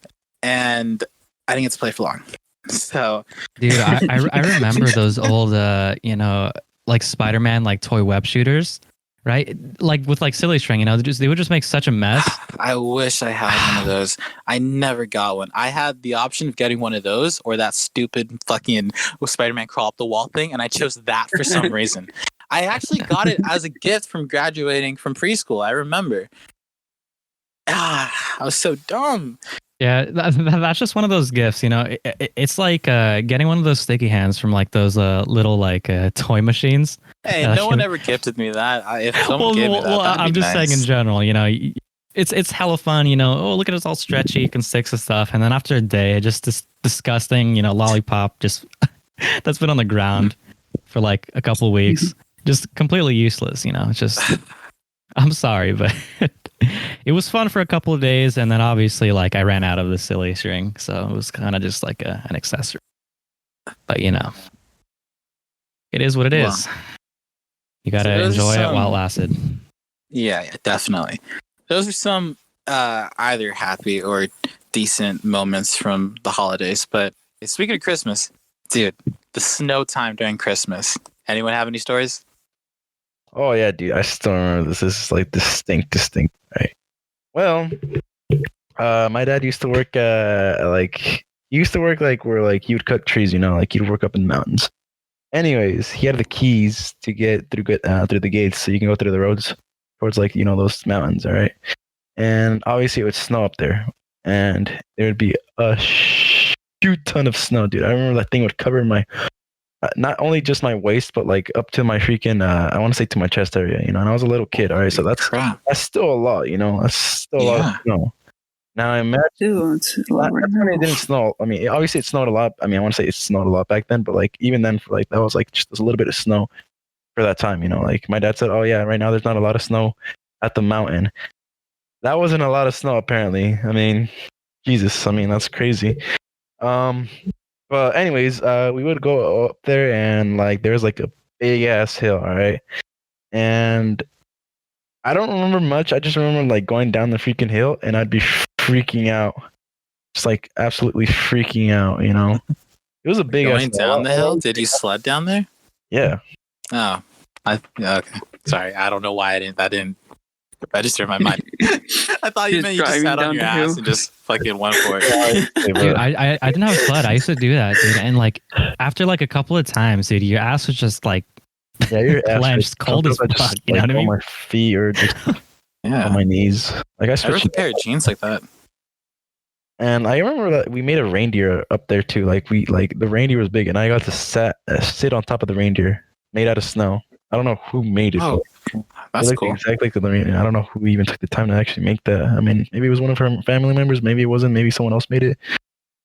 and I didn't get to play for long. So, Dude, I remember those old, like Spider-Man, like toy web shooters, right? Like with like silly string, they would just make such a mess. I wish I had one of those. I never got one. I had the option of getting one of those or that stupid fucking Spider-Man crawl up the wall thing, and I chose that for some reason. I actually got it as a gift from graduating from preschool. I remember. I was so dumb. Yeah, that's just one of those gifts, it's like getting one of those sticky hands from like those little like toy machines. Hey, no one ever gifted me that. If someone gave me that, that'd I'm be just saying in general, it's hella fun, oh, look at us all stretchy, you can stick and stuff, and then after a day, just this disgusting, lollipop just that's been on the ground for like a couple weeks, just completely useless, it's just I'm sorry, but it was fun for a couple of days, and then obviously like I ran out of the silly string, so it was kind of just like an accessory. But it is what it is. You gotta enjoy it while it lasted. Yeah, definitely. Those are some either happy or decent moments from the holidays. But speaking of Christmas, dude, the snow time during Christmas. Anyone have any stories? Oh yeah, dude, I still remember this. This is like distinct, right? Well, my dad used to work like where like you'd cut trees, like you'd work up in the mountains. Anyways, he had the keys to get through the gates, so you can go through the roads towards like those mountains, all right? And obviously it would snow up there, and there would be a shoot ton of snow, dude. I remember that thing would cover my not only just my waist, but like up to my freaking I want to say to my chest area, and I was a little kid, all right? So that's still a lot, that's still a lot of snow. Now I imagine it's a lot right now. it didn't snow. I mean, obviously it snowed a lot. I mean, I want to say it snowed a lot back then, but like even then, for like that was like just a little bit of snow for that time. Like my dad said, "Oh yeah, right now there's not a lot of snow at the mountain." That wasn't a lot of snow, apparently. I mean, Jesus, I mean that's crazy. But anyways, we would go up there, and like there's like a big ass hill, all right, and I don't remember much. I just remember like going down the freaking hill, and I'd be freaking out, just like absolutely freaking out. It was a big going down the hill. Did you sled down there? Yeah. Oh, okay. Sorry, I don't know why that didn't register in my mind. I thought you meant you just sat on your ass and just fucking went for it. Dude, I didn't have a sled. I used to do that, dude. And like after like a couple of times, dude, your ass was just like your clenched, cold as fuck. You know what I mean? On my feet or just on my knees. Like I switched a pair of jeans like that. And I remember that we made a reindeer up there too. Like the reindeer was big, and I got to sit on top of the reindeer made out of snow. I don't know who made it. Oh, that's cool. Exactly like the reindeer. I don't know who even took the time to actually make that. I mean, maybe it was one of her family members. Maybe it wasn't. Maybe someone else made it.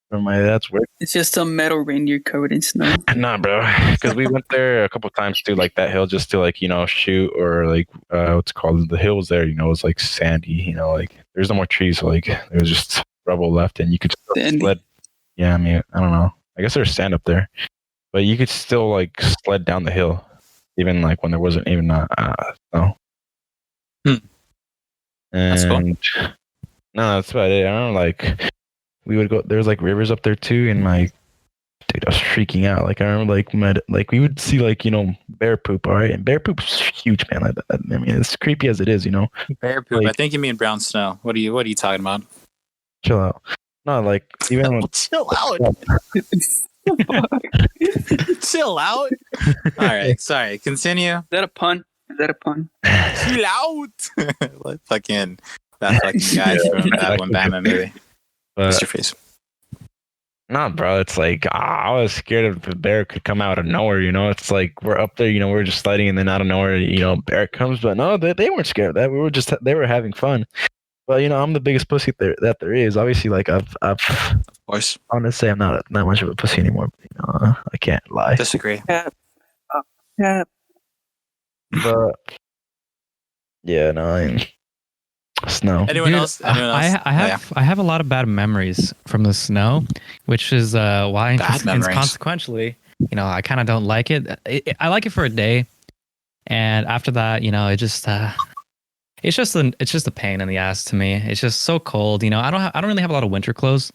From my dad's work. It's just a metal reindeer covered in snow. Nah, bro. Because we went there a couple times to like that hill just to like shoot, or like what's it called, the hills there. It's like sandy. Like there's no more trees. So, like there was just rubble left, and you could still sled. Yeah, I mean, I don't know. I guess there's sand up there, but you could still like sled down the hill, even like when there wasn't even snow. And that's cool. No, that's about it. I remember like we would go. There's like rivers up there too, and like, dude, I was freaking out. Like I remember like we would see like bear poop. All right, and bear poop's huge, man. Like that. I mean, it's creepy as it is, Bear poop. Like, I think you mean brown snow. What are you talking about? Chill out. No, like even chill out. Chill out. All right, sorry. Continue. Is that a pun? Is that a pun? Chill out. Like fucking that fucking guy from that one Batman movie. But Mr. Freeze. nah, bro, it's like I was scared if the bear could come out of nowhere. You know, it's like we're up there. You know, we're just sliding, and then out of nowhere, you know, bear comes. But no, they weren't scared of that. They were having fun. But you know, I'm the biggest pussy that there is. Obviously, like I've Of course. I want to say I'm not much of a pussy anymore. But, you know, I can't lie. Disagree. Yeah. But yeah, no, I mean, snow. Anyone Dude, else? Anyone else? I have a lot of bad memories from the snow, which is why Bad memories. consequentially, you know, I kind of don't like it. I like it for a day, and after that, you know, it's just a pain in the ass to me. It's just so cold. You know, I don't really have a lot of winter clothes,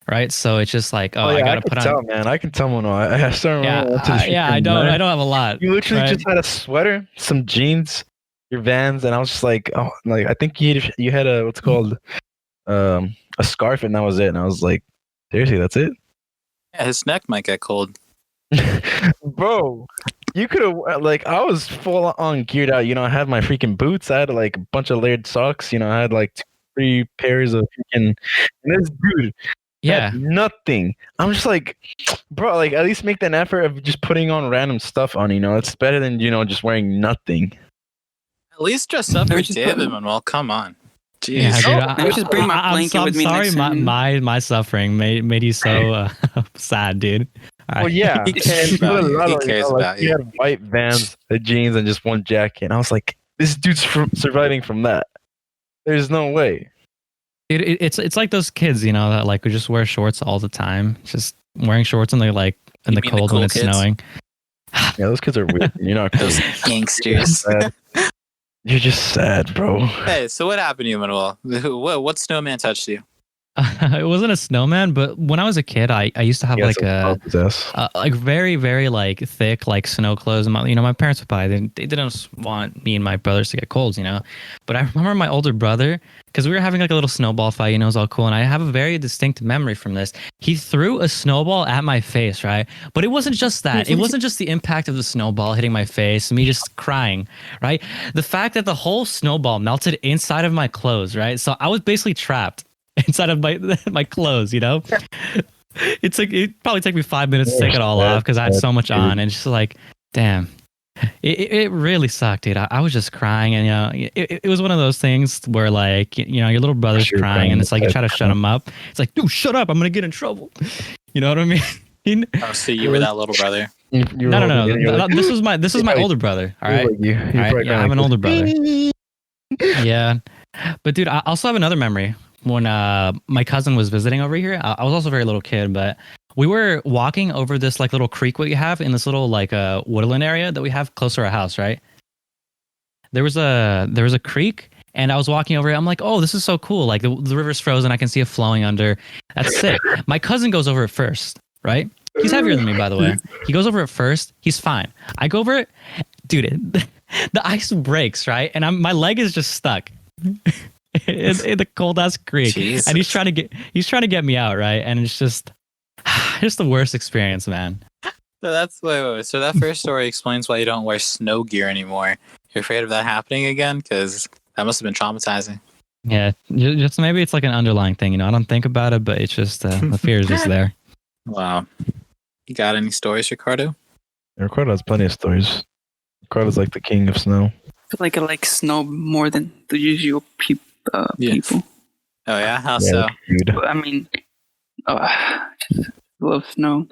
right? So it's just like, Yeah, I gotta can put on. tell, man. I can tell when I started. I don't have a lot. You literally right? just had a sweater, some jeans, your Vans, and I was just like, oh, like I think you had a what's called a scarf, and that was it. And I was like, seriously, that's it, Yeah, his neck might get cold. bro. You could have like I was full on geared out. You know, I had my freaking boots. I had like a bunch of layered socks. You know, I had like 3 pairs of freaking. And this dude Yeah, had nothing. I'm just like, bro, like at least make that effort of just putting on random stuff on. You know, it's better than just wearing nothing. At least dress up for Maybe just David, put- Manuel. Come on. Jeez. yeah, dude. Maybe just bring my blanket with me sorry, next time. my suffering made you so sad, dude. All Well, right. yeah, He cares and about you. Colorado, He cares like, about he you. had white Vans, the jeans, and just one jacket. And I was like, this dude's surviving from that. There's no way. It's like those kids, you know, that like would just wear shorts all the time, just wearing shorts in the like in You the mean the cold cool when it's kids? snowing. Yeah, those kids are weird. You're not Those gangsters. sad. You're just sad, bro. Hey, so what happened to you, Manuel? What snowman touched you? It wasn't a snowman, but when I was a kid, I used to have He had like some a problems, yes. like very very like thick like snow clothes. My parents would buy. They didn't want me and my brothers to get colds, you know. But I remember my older brother, because we were having like a little snowball fight, you know, it was all cool, and I have a very distinct memory from this. He threw a snowball at my face, right? But it wasn't just that. It wasn't just the impact of the snowball hitting my face, me just crying, right? The fact that the whole snowball melted inside of my clothes, right? So I was basically trapped inside of my clothes, you know. It probably took me 5 minutes to take it all off because I had so much on, and it's just like, damn, it really sucked, dude. I was just crying, and you know, it was one of those things where like, you know, your little brother's Sure, crying, and it's like you crying. try to shut him up. It's like, dude, shut up! I'm gonna get in trouble. You know what I mean? Oh, so you were that little brother. No. This was my older brother. All right. Like you. All right, yeah, I have an older brother. Yeah, but dude, I also have another memory. When my cousin was visiting over here, I was also a very little kid, but we were walking over this like little creek we have in this little like woodland area that we have close to our house, right? There was a creek, and I was walking over it. I'm like, oh, this is so cool. Like the river's frozen. I can see it flowing under. That's sick. My cousin goes over it first, right? He's heavier than me, by the way. He goes over it first. He's fine. I go over it, dude. The ice breaks, right? And my leg is just stuck. in the cold ass creek. Jesus. And he's trying to get me out, right? And it's just the worst experience, man. So that's wait. So that first story explains why you don't wear snow gear anymore. You're afraid of that happening again? Because that must have been traumatizing. Yeah, just maybe it's like an underlying thing, you know. I don't think about it, but it's just the fear is just there. Wow. You got any stories, Ricardo? Ricardo has plenty of stories. Ricardo's like the king of snow. I like snow more than the usual people. Yeah. People. Oh yeah, how so? Dude. But, I mean, I just love snow.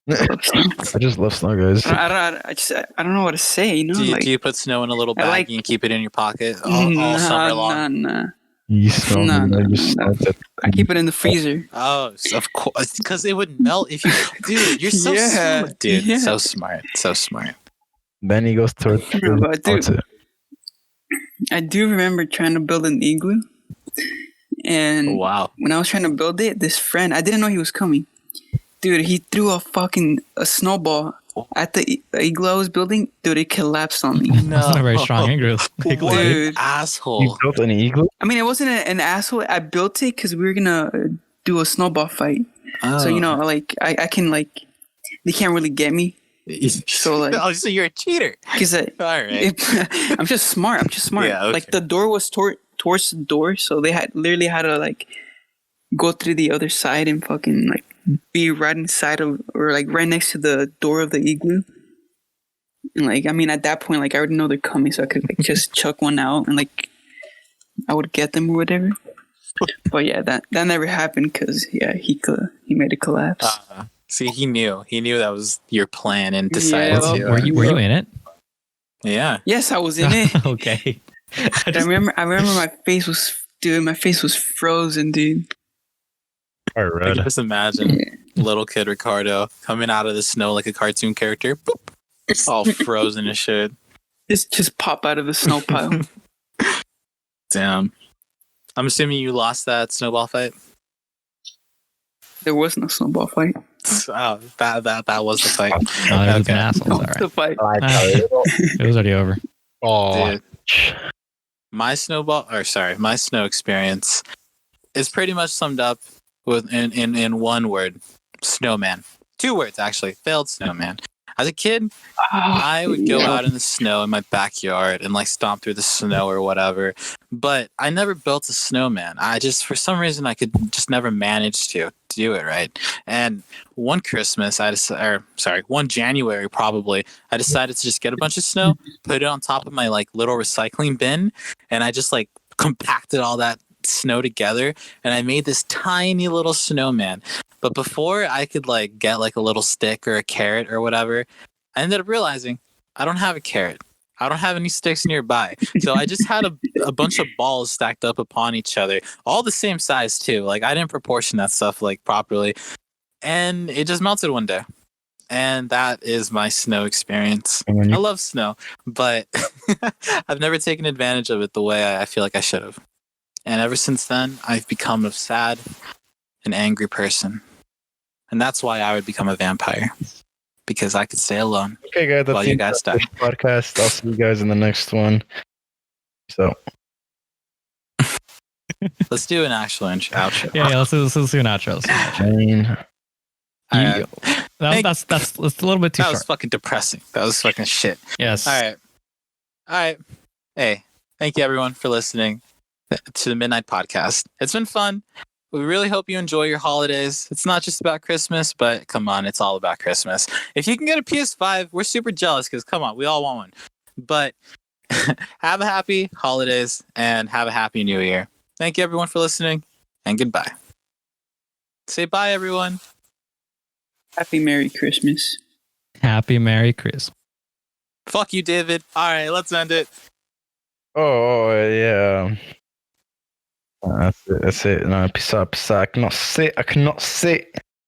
Love snow. I just love snow, guys. I don't know what to say. You know, Do you put snow in a little I baggie like- and keep it in your pocket all summer long? Nah. You snow, No, man. no, You just no. snow. I keep it in the freezer. Oh, so of course, because it would melt if you. Dude, you're so Yeah, smart. Dude, yeah. so smart, so smart. Then he goes towards No, but dude, it. I do remember trying to build an igloo, and Wow. when I was trying to build it, this friend, I didn't know he was coming. Dude, he threw a snowball at the igloo I was building. Dude, it collapsed on me. That's not a very strong igloo. What Dude. an You asshole. built an igloo? I mean, it wasn't an asshole. I built it because we were gonna do a snowball fight. Oh. So you know, like I can like, they can't really get me. So, like- oh, so you're a cheater. Because All right. I'm just smart. Yeah, okay. Like the door was towards the door, so they literally had to like go through the other side and fucking like be right inside of, or like right next to the door of the igloo. And like, I mean, at that point, like I already know they're coming, so I could like just chuck one out and like I would get them or whatever. But yeah, that never happened because he made it collapse. See, he knew that was your plan and decided Yeah. to. Were you in it? Yeah. Yes, I was in it. Okay. I remember my face was frozen, dude. All I right. can just imagine little kid Ricardo coming out of the snow like a cartoon character, boop, all frozen as shit. Just pop out of the snow pile. Damn. I'm assuming you lost that snowball fight. There was no snowball fight. Oh, that was the fight. No, it was Okay. an asshole. All The right. fight. It was already over. Oh, Dude, my snow experience is pretty much summed up with in one word: snowman. 2 words actually. Failed snowman. As a kid, I would go out in the snow in my backyard and like stomp through the snow or whatever. But I never built a snowman. I just, for some reason, I could just never manage to do it right. And one Christmas, one January probably, I decided to just get a bunch of snow, put it on top of my like little recycling bin, and I just like compacted all that snow together, and I made this tiny little snowman. But before I could like get like a little stick or a carrot or whatever, I ended up realizing I don't have a carrot. I don't have any sticks nearby. So I just had a bunch of balls stacked up upon each other, all the same size too. Like I didn't proportion that stuff like properly. And it just melted one day. And that is my snow experience. I love snow, but I've never taken advantage of it the way I feel like I should have. And ever since then, I've become a sad and angry person. And that's why I would become a vampire. Because I could stay alone okay, guys. That's while the you end guys of die. this podcast. I'll see you guys in the next one. So, Let's do an actual outro. Yeah, let's do an outro. I mean, Alright. That's a little bit too That was short. fucking depressing. That was fucking shit. Yes. All right. Hey, thank you everyone for listening to the Midnight Podcast. It's been fun. We really hope you enjoy your holidays. It's not just about Christmas, but come on, it's all about Christmas. If you can get a PS5, we're super jealous because come on, we all want one. But have a happy holidays and have a happy new year. Thank you everyone for listening, and goodbye. Say bye, everyone. Happy Merry Christmas. Happy Merry Christmas. Fuck you, David. All right, let's end it. oh yeah. That's it. No, peace out. I cannot sit.